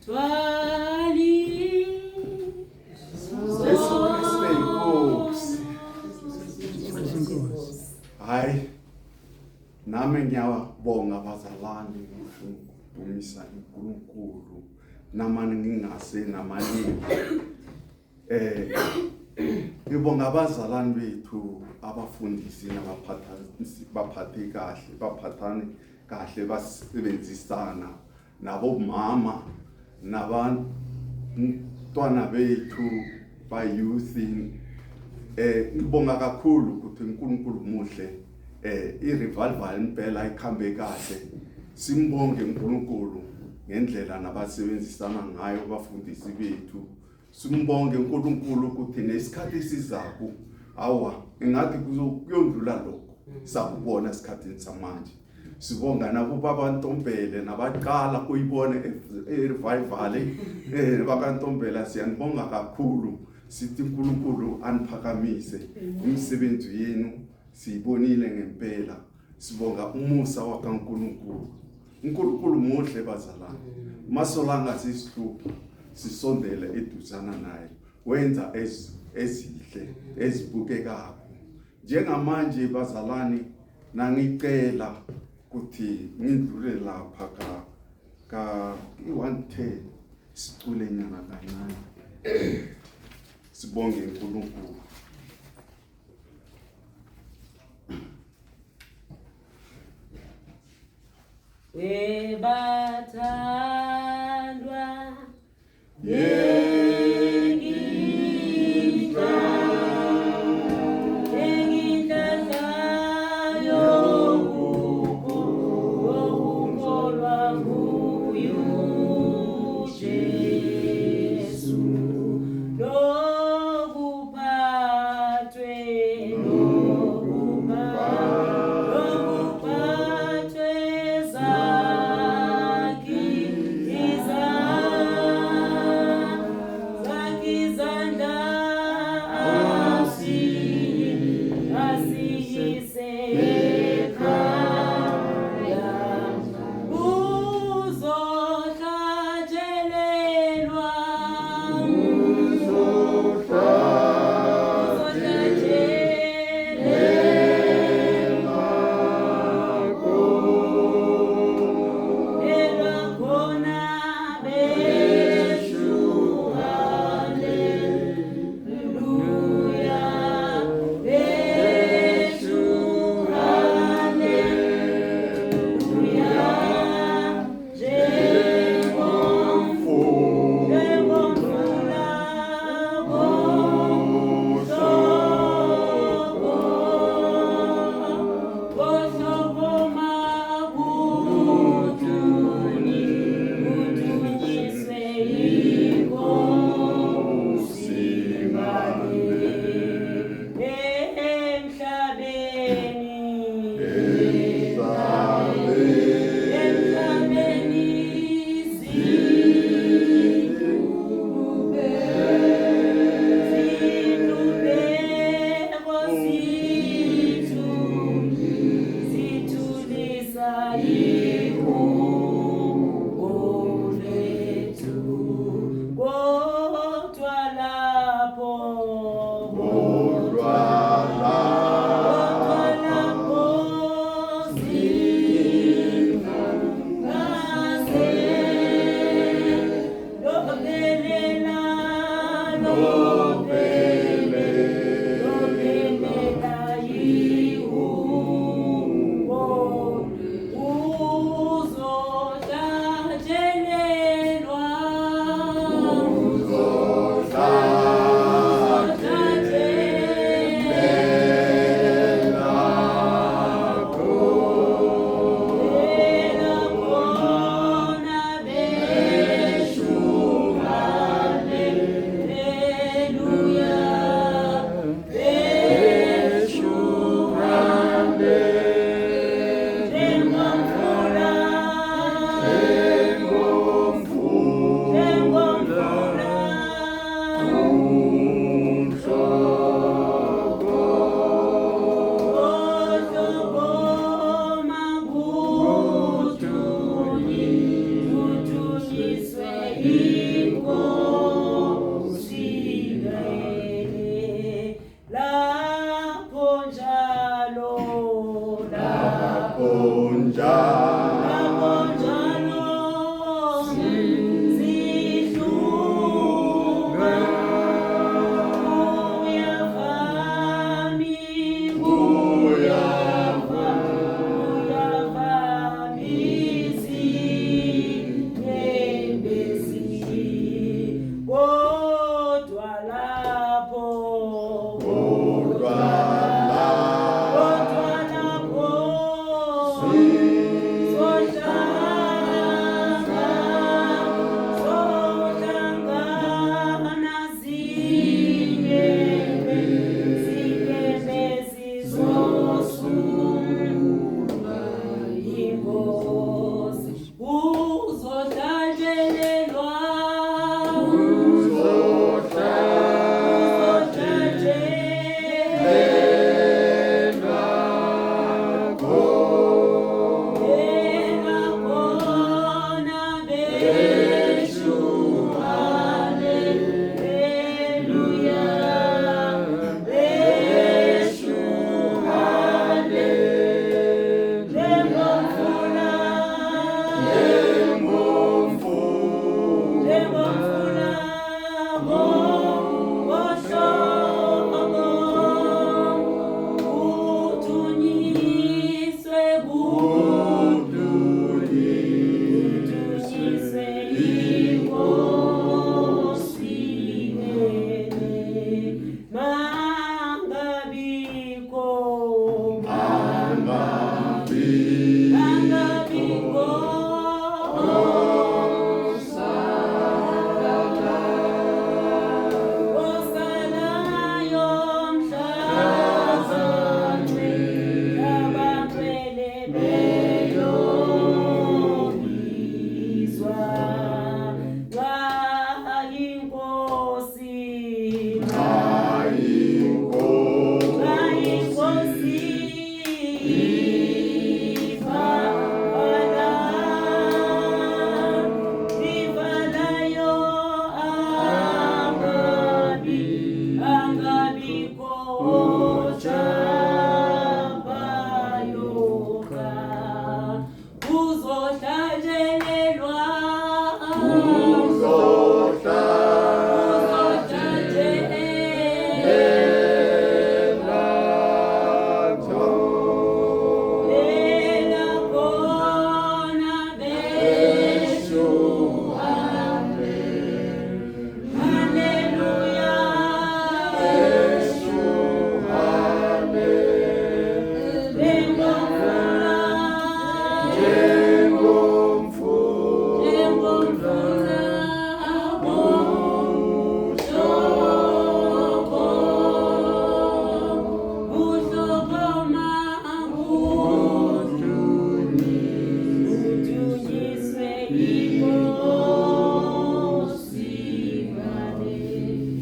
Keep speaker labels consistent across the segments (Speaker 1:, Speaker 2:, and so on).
Speaker 1: Kristu inkosi. Hayi, nami ngiyabonga abazalwane ngifisa uNkulunkulu namani ngingase namaningi. Ngibonga abazalwane bethu abafundisi baphathe kahle, baphathane kahle, basebenzisana nabo mama nabantwana bethu ba youth. Ngibonga kakhulu ukuthi uNkulunkulu muhle, i-revival impela ikhambe kahle. Simbonge uNkulunkulu ngendlela nabasebenzisana ngayo abafundisi bethu. Simbonge uNkulunkulu ukuthi nesikhathi sizako engathi kuyondlula lokho sakubona esikhathini samanje. Sibonga nabo babantombele nabaqala kuyibona e-revival bakantombela. Siyanibonga kakhulu, sithi uNkulunkulu aniphakamise imisebenzi yenu, siyibonile ngempela. Sibonga umusa wakaNkulunkulu. uNkulunkulu muhle bazalwane, masolanga sisihluphi sisondele eduzana naye, wenza ezihle ezibukekayo. Njengamanje bazalwane, nangicela ukuthi ngidlule lapha ka 110 sicule nyana kancane. Sibonge uNkulunkulu.
Speaker 2: Webathandwa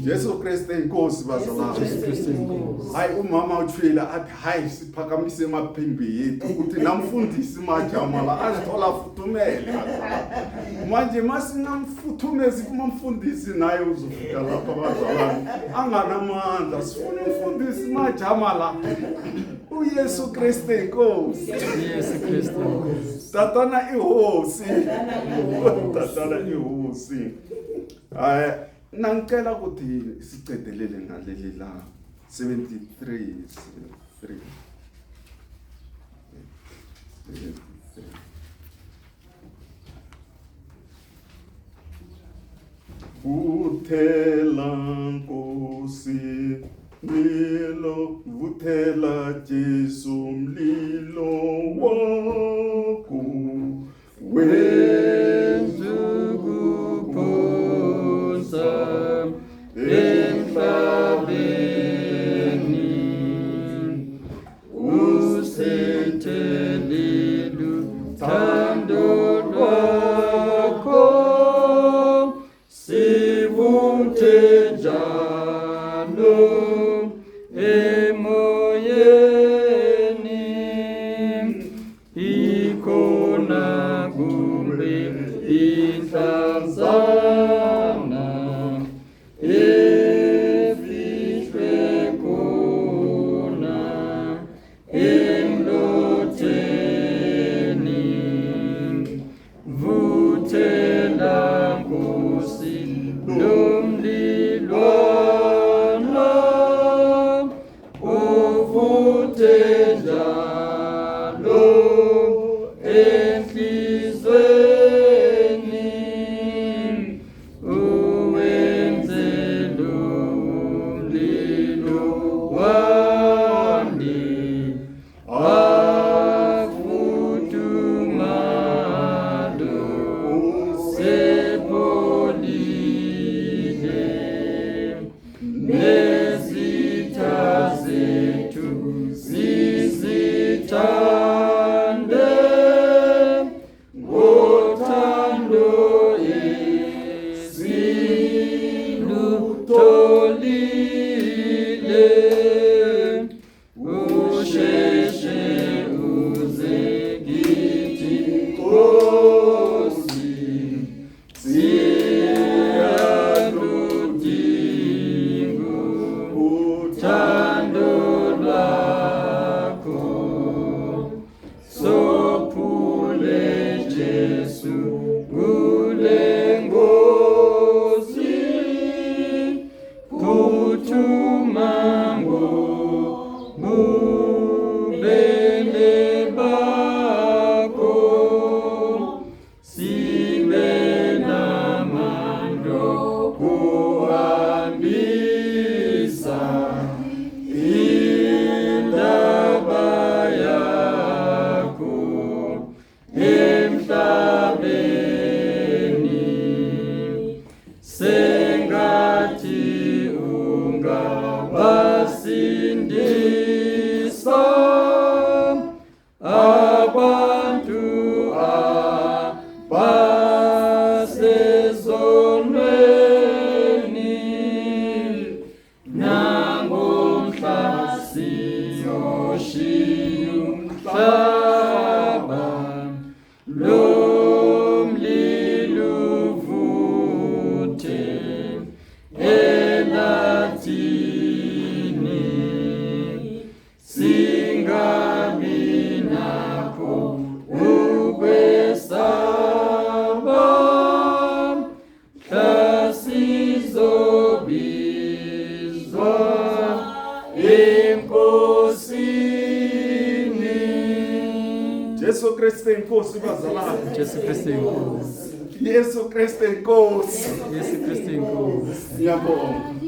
Speaker 1: Jesu Kriste inkosi bazalwane. Hayi umama uthwila athi hayi siphakamise emaphimbi yethu ukuthi namfundisi majama la azithola futhumele. Manje masinamfuthumezi kumamfundisi naye uzofika lapha bazalwane. Anganamandla sifuna umfundisi majama la. uYesu Kriste inkosi.
Speaker 2: Yesu Kriste inkosi.
Speaker 1: Tatana ihosi. Tatana ihosi. Nangicela ukuthi sicedelele ngaleli la 73. Vuthela Nkosi mlilo, vuthela Jesu mlilo wako
Speaker 2: wenzukuposa emhlabeni, usethelile uthando lwakho, sivuthe njalo emoyeni, ikhona kumbe inhlanzana sengathi ungabasindisa abantu abasezonweni nangomhla siyoshiya umhlaba lo mlilo uvuthe elathini singabi nakho ukwesaba mhla sizobizwa enkosini.
Speaker 1: Jesu Kristu inkosi bazalwane.
Speaker 2: Jesu Kristu inkosi.
Speaker 1: Yesu Kristu inkosi.
Speaker 2: Yesu Kristu inkosi.
Speaker 1: Ngiyabonga.